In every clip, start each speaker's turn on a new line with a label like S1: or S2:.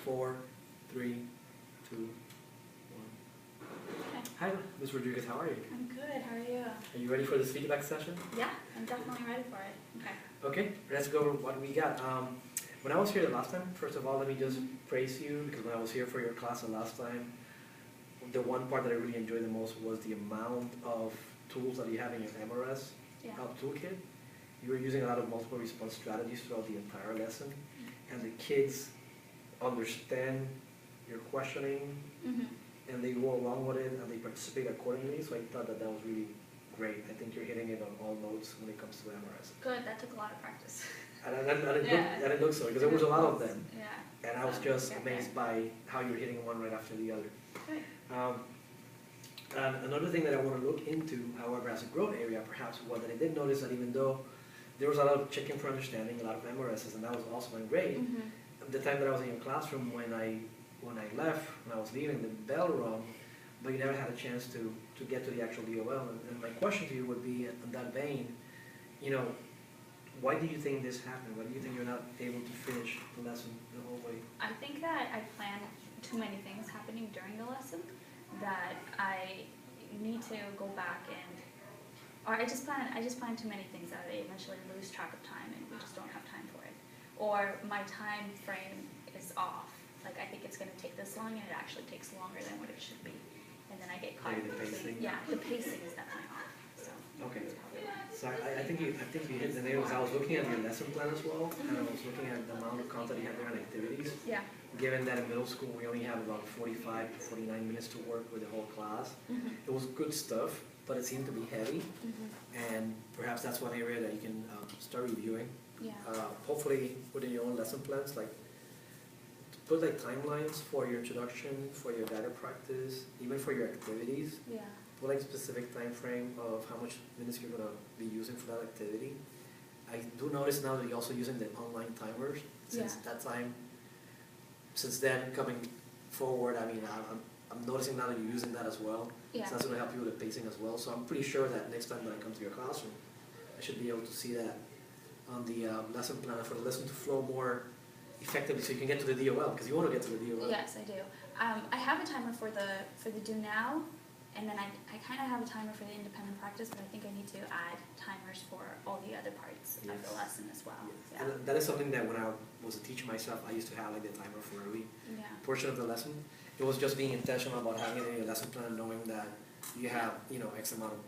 S1: 4, 3, 2, 1.
S2: Okay.
S1: Hi, Ms. Rodriguez, how are you?
S2: I'm good. How are you?
S1: Are you ready for this feedback session?
S2: Yeah, I'm definitely ready for it. Okay.
S1: Okay, let's go over what we got. When I was here the last time, first of all, let me just praise you, because when I was here for your class the last time, the one part that I really enjoyed the most was the amount of tools that you have in your MRS toolkit. You were using a lot of multiple response strategies throughout the entire lesson, and the kids understand your questioning, and they go along with it, and they participate accordingly, so I thought that that was really great. I think you're hitting it on all notes when it comes to MRS.
S2: Good. That took a lot of practice.
S1: And it didn't look so, because there was a lot of them.
S2: Yeah.
S1: And I was just amazed by how you're hitting one right after the other.
S2: Good.
S1: And another thing that I want to look into, however, as a growth area perhaps, was that I did notice that even though there was a lot of checking for understanding, a lot of MRSs, and that was also great, the time that I was in your classroom when I left, when I was leaving, the bell rung, but you never had a chance to get to the actual DOL. And my question to you would be, in that vein, you know, why do you think this happened? Why do you think you're not able to finish the lesson the whole way?
S2: I think that I planned too many things happening during the lesson that I need to go back or I just plan too many things that I eventually lose track of time and we just don't have time for it. Or my time frame is off. Like I think it's going to take this long and it actually takes longer than what it should be. And then I get caught
S1: Maybe the pacing?
S2: Yeah, the pacing is definitely off. So
S1: Okay.
S2: that's probably why.
S1: So I think you hit the nail. I was looking at your lesson plan as well, and I was looking at the amount of content you have there on activities.
S2: Yeah.
S1: Given that in middle school we only have about 45 to 49 minutes to work with the whole class, it was good stuff, but it seemed to be heavy, and perhaps that's one area that you can start reviewing.
S2: Yeah.
S1: Hopefully within your own lesson plans, like put like timelines for your introduction, for your data practice, even for your activities.
S2: Yeah.
S1: Put like a specific time frame of how much minutes you're gonna be using for that activity. I do notice now that you're also using the online timers. Since that time, since then coming forward, I mean, I'm noticing now that you're using that as well.
S2: Yeah.
S1: So that's gonna help you with the pacing as well. So I'm pretty sure that next time that I come to your classroom, I should be able to see that on the lesson plan for the lesson to flow more effectively, so you can get to the DOL, because you want to get to the DOL.
S2: Yes, I do. I have a timer for the do now, and then I kind of have a timer for the independent practice, but I think I need to add timers for all the other parts of the lesson as well.
S1: Yes. And that is something that when I was a teacher myself, I used to have like the timer for every portion of the lesson. It was just being intentional about having it in your lesson plan, knowing that you have, you know, X amount of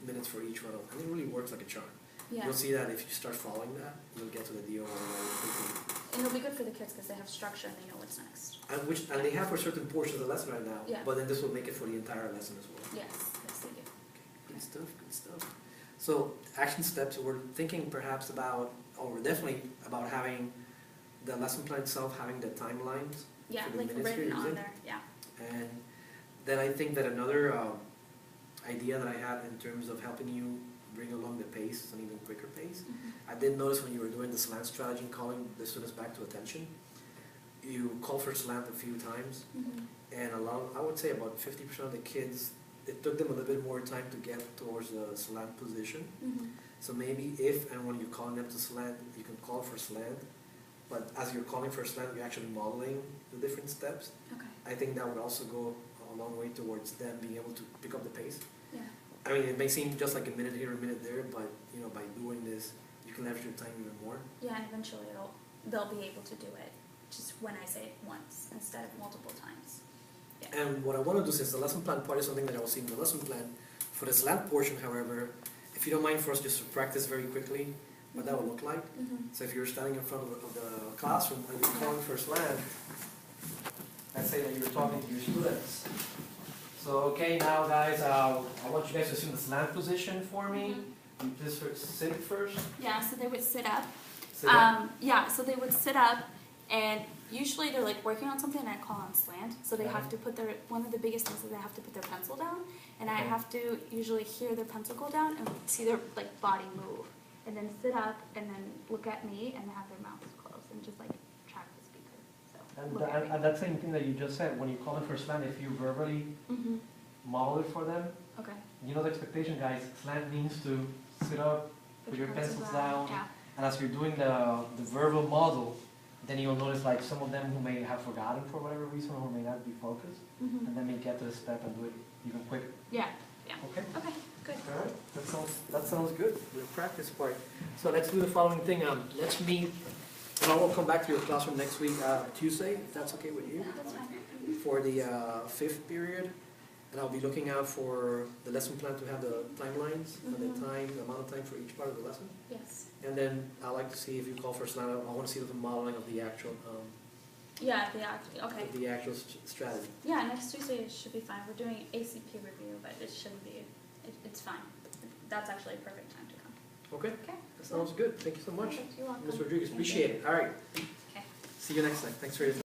S1: minutes for each one, and it really works like a charm.
S2: Yeah.
S1: You'll see that if you start following that, you'll get to the DOL very quickly.
S2: And it'll be good for the kids because they have structure and they know what's next.
S1: And they have for certain portions of the lesson right now, but then this will make it for the entire lesson as well.
S2: Yes, they do.
S1: Okay. Good stuff, good stuff. So action steps, we're thinking perhaps about, or we're definitely about having the lesson plan itself, having the timelines.
S2: Yeah,
S1: for the
S2: like
S1: minutes
S2: written
S1: you're
S2: on
S1: using.
S2: there, yeah.
S1: And then I think that another idea that I had in terms of helping you bring along the pace, an even quicker pace, I did notice when you were doing the slant strategy and calling the students back to attention, you call for slant a few times, and I would say about 50% of the kids, it took them a little bit more time to get towards the slant position. So maybe if and when you're calling them to slant, you can call for slant, but as you're calling for slant, you're actually modeling the different steps.
S2: Okay.
S1: I think that would also go a long way towards them being able to pick up the pace.
S2: Yeah.
S1: I mean, it may seem just like a minute here, a minute there, but you know, by doing this, you can leverage your time even more.
S2: Yeah, and eventually they'll be able to do it just when I say it once instead of multiple times. Yeah.
S1: And what I want to do, since the lesson plan part is something that I will see in the lesson plan, for the slant portion, however, if you don't mind for us just to practice very quickly what that would look like. So if you're standing in front of the classroom and you're calling for slant, let's say that you're talking to your students. So, okay, now guys, I want you guys to assume the slant position for me. You just sit first.
S2: Yeah, so they would sit up.
S1: Sit up.
S2: Yeah, so they would sit up, and usually they're like working on something and I call on slant. So they have to put one of the biggest things is they have to put their pencil down, and I have to usually hear their pencil go down and see their like body move. And then sit up and then look at me and have their mouths closed and just like track the speaker. So
S1: And that same thing that you just said, when you call it for slant, if you verbally model it for them,
S2: okay.
S1: you know the expectation, guys. Slant means to sit up, put your pencils down, and as you're doing the verbal model, then you'll notice like some of them who may have forgotten for whatever reason or may not be focused,
S2: Mhm.
S1: and then may get to the step and do it even quicker.
S2: Yeah.
S1: Okay?
S2: Okay. Good.
S1: All right, that sounds good, the practice part. So let's do the following thing, let's meet, and I will come back to your classroom next week, Tuesday, if that's okay with you,
S2: That's fine.
S1: for the fifth period. And I'll be looking out for the lesson plan to have the timelines, and the amount of time for each part of the lesson.
S2: Yes.
S1: And then I'd like to see if you call for a slide, I want to see the modeling of the actual,
S2: Yeah. Okay.
S1: the actual strategy.
S2: Yeah. Next Tuesday it should be fine. We're doing ACP review, but it shouldn't be. It's fine. That's actually a perfect time to come.
S1: Okay,
S2: Okay.
S1: that sounds good, thank you so much.
S2: Perfect. You're welcome.
S1: Ms. Rodriguez,
S2: Thank you.
S1: appreciate it, all right.
S2: Okay.
S1: See you next time, thanks for your time.